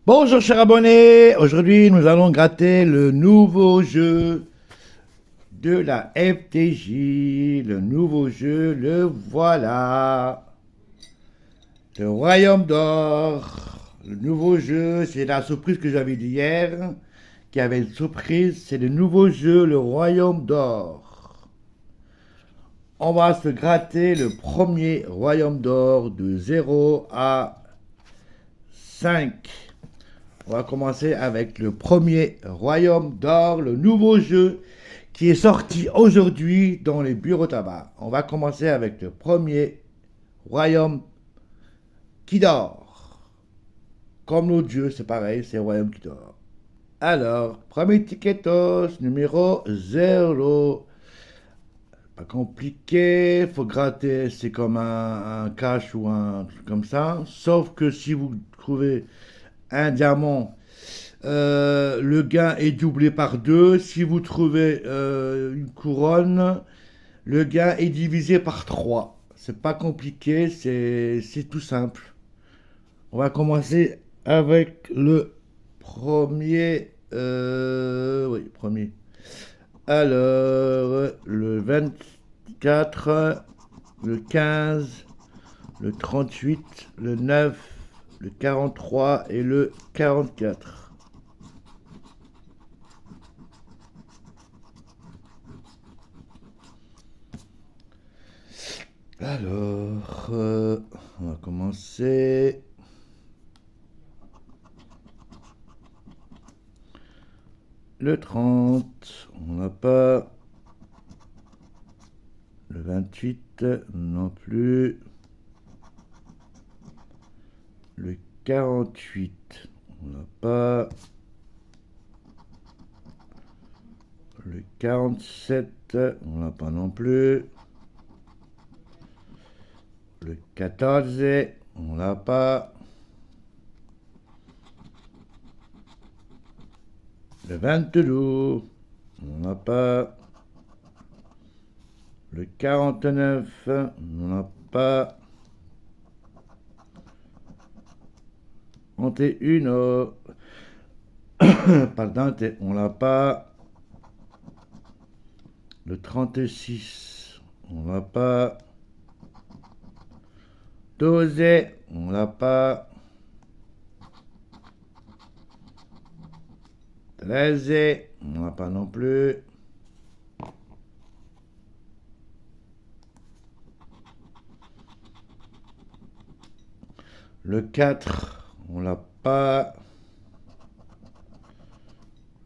Bonjour chers abonnés, aujourd'hui nous allons gratter le nouveau jeu de la FTJ, le nouveau jeu, le voilà, le Royaume d'Or. Le nouveau jeu, c'est la surprise que j'avais dit hier, qui avait une surprise, c'est le nouveau jeu, le Royaume d'Or. On va se gratter le premier Royaume d'Or de 0 à 5. On va commencer avec le premier Royaume d'Or, le nouveau jeu qui est sorti aujourd'hui dans les bureaux tabac. On va commencer avec le premier Royaume qui dort. Comme l'autre jeu, c'est pareil, c'est Royaume qui dort. Alors, premier ticketos, numéro 0. Pas compliqué, faut gratter, c'est comme un cash ou un truc comme ça. Sauf que si vous trouvez un diamant, le gain est doublé par 2. Si vous trouvez une couronne, le gain est divisé par 3. C'est pas compliqué, c'est tout simple. On va commencer avec le premier. Oui, premier. Alors, le 24, le 15, le 38, le 9, le 43 et le 44. Alors, on va commencer. Le 30, on n'a pas. Le 28, non plus. Le 48, on n'a pas. Le 47, on n'a pas non plus. Le 14, on l'a pas. Le 22, on n'a pas. Le 49, on n'a pas. 31, pardon, on l'a pas. Le 36, on l'a pas. 12, on l'a pas. 13, on l'a pas non plus. Le 4, on l'a pas.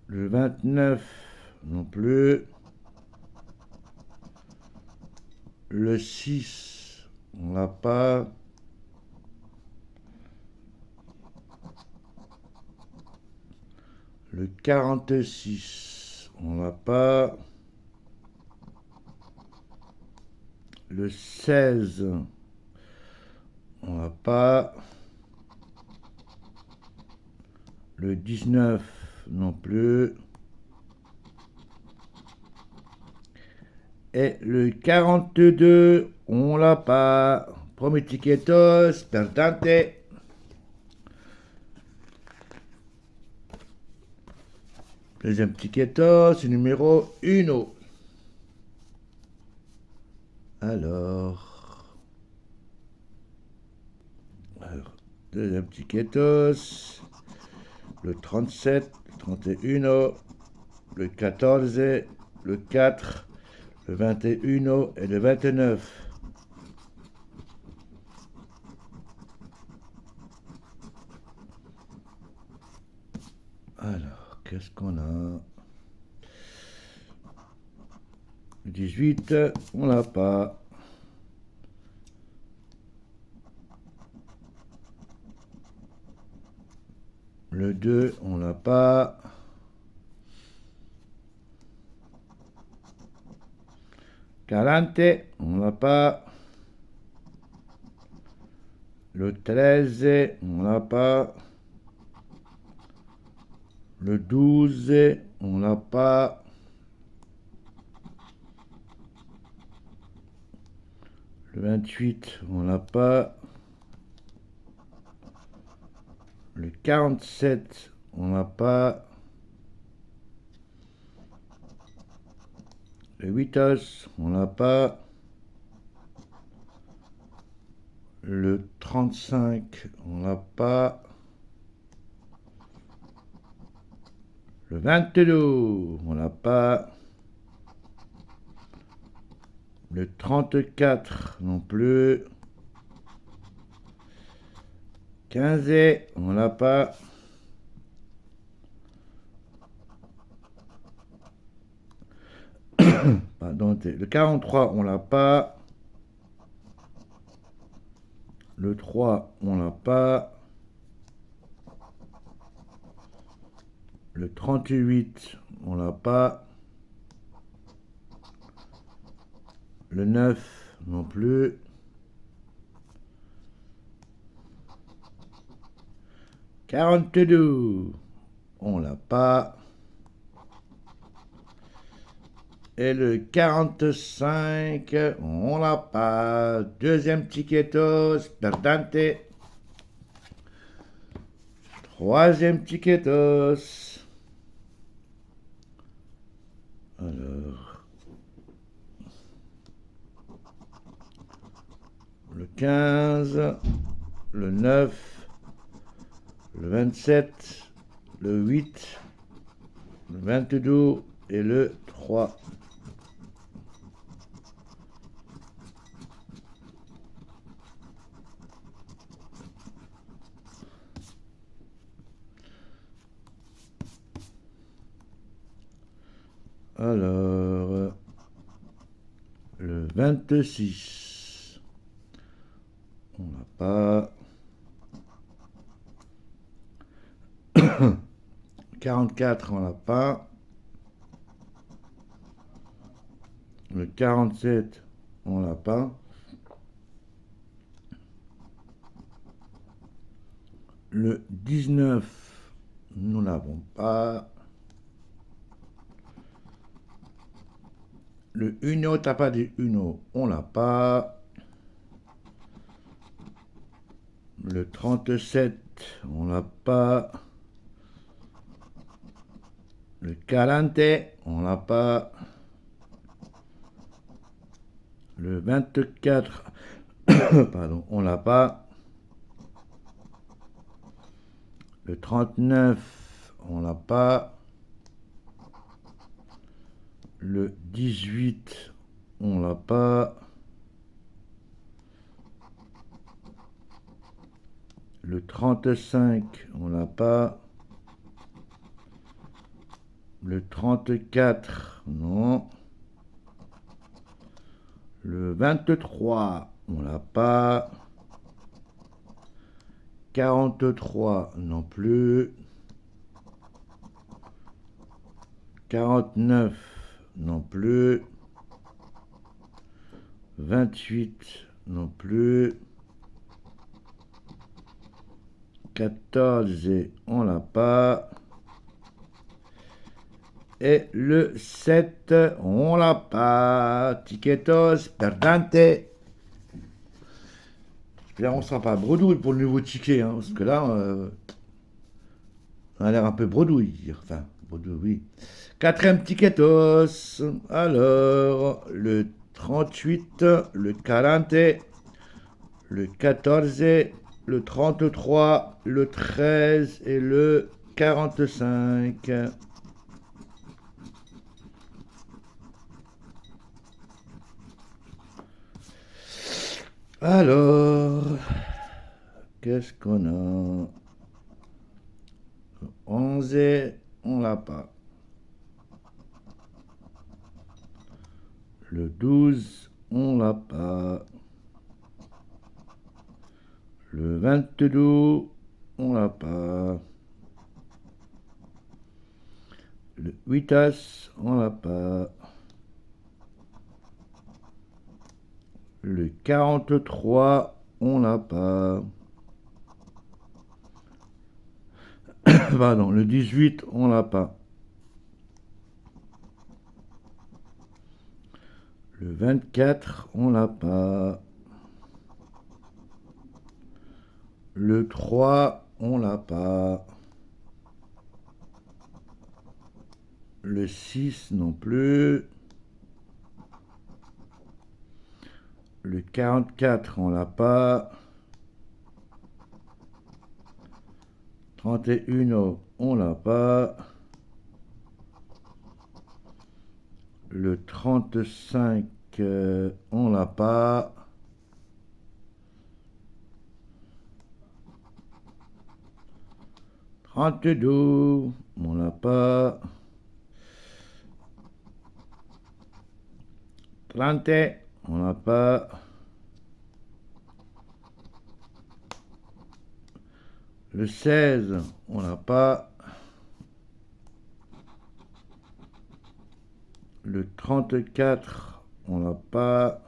Le 29, non plus. Le 6, on l'a pas. Le 46, on l'a pas. Le 16, on l'a pas. Le 19, non plus. Et le 42, on l'a pas. Premier ticketos, perdante. Deuxième ticketos, numéro 1. Alors, deuxième ticketos, le 37, 31, le 14, le 4, le 21 et le 29. Alors, qu'est-ce qu'on a? Le 18, on l'a pas. Le 2, on l'a pas. Quarante, on l'a pas. Le 13, on l'a pas. Le 12, on l'a pas. Le 28, on l'a pas. Le 47, on n'a pas. Le 8 As, on n'a pas. Le 35, on n'a pas. Le 22, on n'a pas. Le 34 non plus. 15, on l'a pas. Pardon, le 43, on l'a pas. Le 3, on l'a pas. Le 38, on l'a pas. Le 9, non plus. 42, on l'a pas. Et le 45, on l'a pas. Deuxième tiquetos, perdante. Troisième tiquetos. Alors. Le 15, le 9, le 27, le 8, le 22 et le 3. Alors, le 26, on n'a pas. 44, on l'a pas. Le 47, on l'a pas. Le 19, nous l'avons pas. Le Uno, t'as pas dit Uno, on l'a pas. Le 37, on l'a pas. Le 40, on l'a pas. Le 24, pardon, on l'a pas. Le 39, on l'a pas. Le 18, on l'a pas. Le 35, on l'a pas. Le 34, non. Le 23, on l'a pas. 43, non plus. 49, non plus. 28, non plus. 14, on l'a pas. Et le 7, on l'a pas. Tiquetos, perdante. J'espère qu'on ne sera pas bredouille pour le nouveau ticket, hein, parce que là, on a l'air un peu bredouille. Enfin, bredouille, oui. Quatrième tiquetos. Alors, le 38, le 40, le 14, le 33, le 13 et le 45. Alors, qu'est-ce qu'on a? 11, on l'a pas. Le 12, on l'a pas. Le 22, on l'a pas. Le 8 As, on l'a pas. Le 43, on l'a pas. Pardon, le 18, on l'a pas. Le 24, on l'a pas. Le 3, on l'a pas. Le 6 non plus. Le 44, on l'a pas. 31, on l'a pas. Le 35, on l'a pas. Trente-deux, on l'a pas. 30, on l'a pas. Le 16, on l'a pas. Le 34, on l'a pas.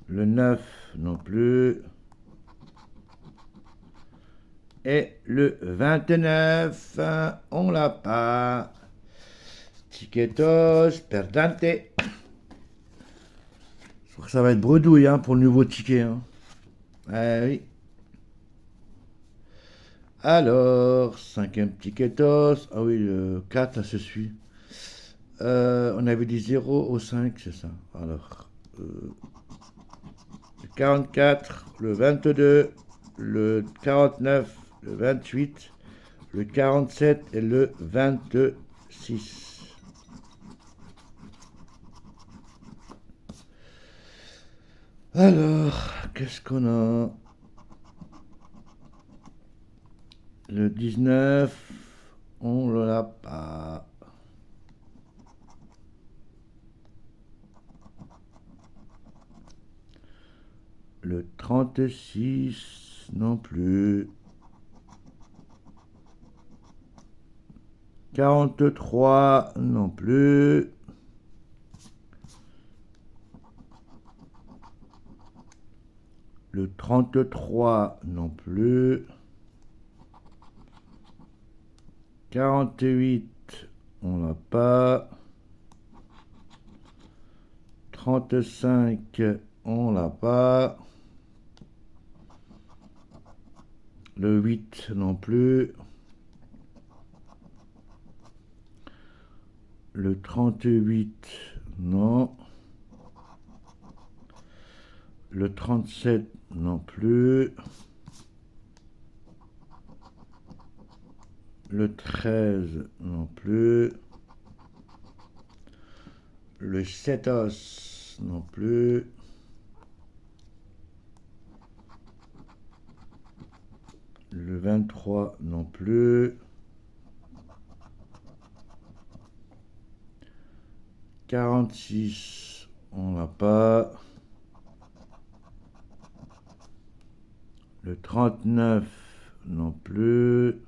Le 9 non plus. Et le 29, on l'a pas. Tiquetos, perdante. Je crois que ça va être bredouille hein, pour le nouveau ticket. Hein. Ah oui. Alors, cinquième tiquetos. Ah oui, le 4, ça se suit. On avait dit 0 au 5, c'est ça. Alors, le 44, le 22, le 49, le 28, le 47 et le 26. Alors, qu'est-ce qu'on a? Le 19, on ne l'a pas. Le 36, non plus. 43, non plus. Le 33, non plus. 48, on l'a pas. 35, on l'a pas. Le 8 non plus. Le 38, non. Le 37 non plus. Le 13 non plus. Le 7 os non plus. Le 23 non plus. 46, on l'a pas. Le 39 non plus.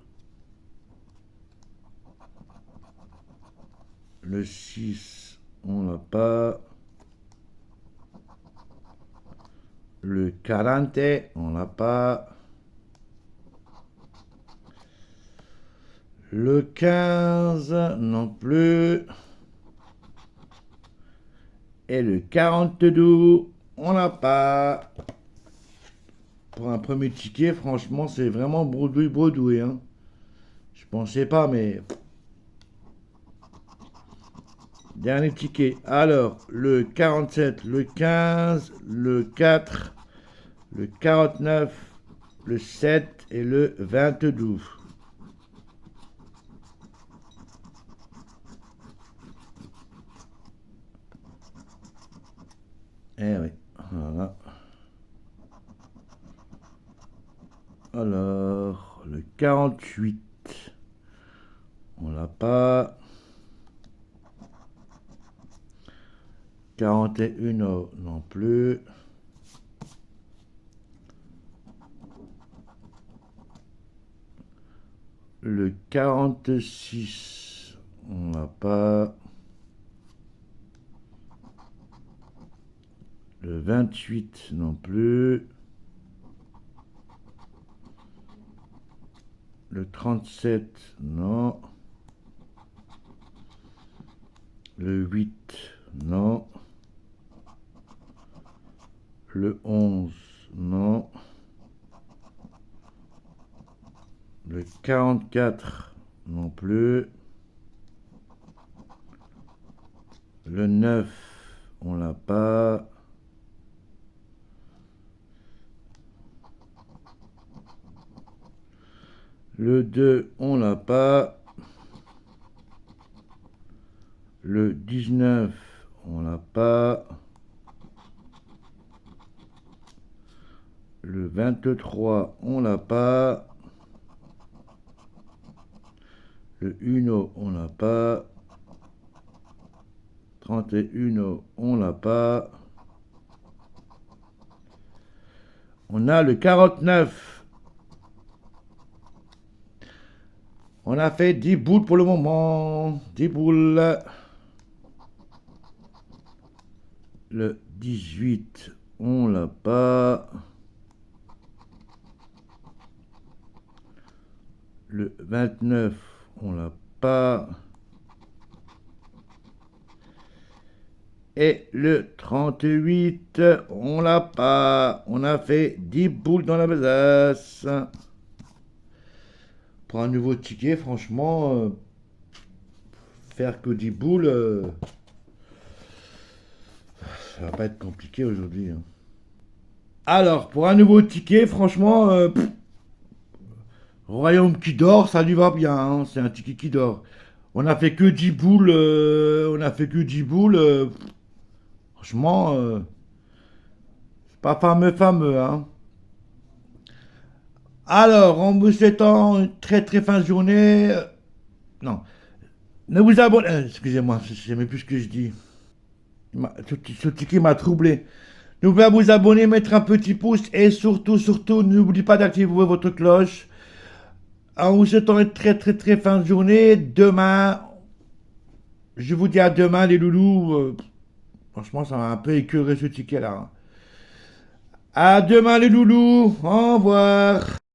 Le 6, on l'a pas. Le 40, on l'a pas. Le 15 non plus. Et le 42, on l'a pas. Pour un premier ticket, franchement, c'est vraiment bredouille. Hein. Je pensais pas, mais... Dernier ticket. Alors, le 47, le 15, le 4, le 49, le 7 et le 22. Eh oui, voilà. Alors, le 48, on l'a pas. 41 non plus. Le 46, on l'a pas. Le 28 non plus. Le 37, non. Le 8, non. Le 11, non. Le 44 non plus. Le 9, on l'a pas. Le 2, on l'a pas. Le 19, on l'a pas. Le 23, on l'a pas. Le 1, on l'a pas. 31, on l'a pas. On a le 49. On a fait 10 boules pour le moment. 10 boules. Le 18, on l'a pas. Le 29, on l'a pas. Et le 38, on l'a pas. On a fait 10 boules dans la besace. Pour un nouveau ticket, franchement, faire que 10 boules, ça va pas être compliqué aujourd'hui, hein. Alors, pour un nouveau ticket, franchement, Royaume qui dort, ça lui va bien, hein. C'est un ticket qui dort. On a fait que 10 boules, franchement, c'est pas fameux, hein. Alors, en vous souhaitant une très très fin de journée, non, ne vous abonnez, excusez-moi, je sais même plus ce que je dis. Ce ticket m'a troublé. N'oubliez pas de vous abonner, mettre un petit pouce et surtout, n'oubliez pas d'activer votre cloche. En vous souhaitant une très très très fin de journée, demain, je vous dis à demain les loulous. Franchement, ça m'a un peu écœuré ce ticket là, hein. À demain les loulous, au revoir.